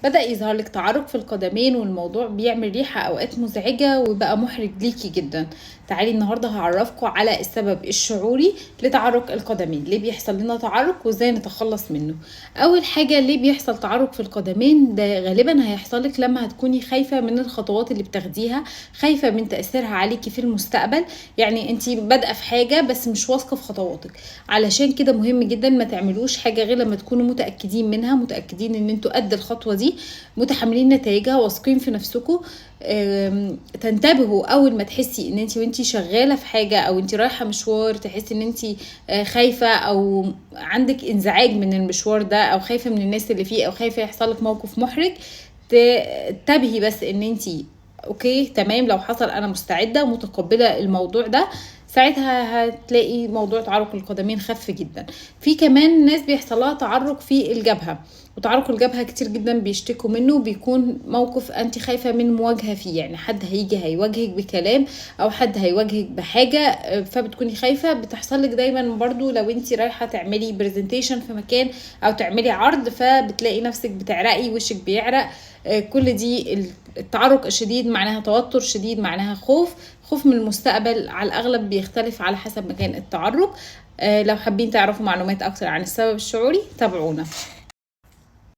بدأ يظهر لك تعرق في القدمين والموضوع بيعمل ريحة اوقات مزعجة وبقى محرج ليكي جدا. تعالي النهاردة هعرفكم على السبب الشعوري لتعرق القدمين، ليه بيحصل لنا تعرق وازاي نتخلص منه. اول حاجة، ليه بيحصل تعرق في القدمين؟ ده غالبا هيحصل لك لما هتكوني خايفة من الخطوات اللي بتاخديها، خايفة من تأثيرها عليكي في المستقبل. يعني انتي بادئة في حاجة بس مش واثقة في خطواتك، علشان كده مهم جدا ما تعملوش حاجة غير لما تكونوا متأكدين منها، متأكدين ان انتوا قد الخطوة دي، متحملين نتائجها، واثقين في نفسكم. تنتبهوا اول ما تحسي ان وانتي شغاله في حاجه او انتي رايحه مشوار، تحسي ان انتي خايفه او عندك انزعاج من المشوار ده، او خايفه من الناس اللي فيه، او خايفه يحصل لك موقف محرج. تنتبهي بس ان انتي اوكي تمام، لو حصل انا مستعده ومتقبله الموضوع ده، ساعتها هتلاقي موضوع تعرق القدمين خف جدا. في كمان ناس بيحصلها تعرق في الجبهه، وتعرق الجبهة كتير جدا بيشتكوا منه، بيكون موقف انت خايفة من مواجهة فيه، يعني حد هيجي هيواجهك بكلام او حد هيواجهك بحاجة، فبتكوني خايفة. بتحصل لك دايما برضو لو انت رايحة تعملي برزنتيشن في مكان او تعملي عرض، فبتلاقي نفسك بتعرقي، وشك بيعرق. كل دي التعرق الشديد معناها توتر شديد، معناها خوف من المستقبل. على الاغلب بيختلف على حسب مكان التعرق. لو حابين تعرفوا معلومات اكتر عن السبب الشعوري تابعونا.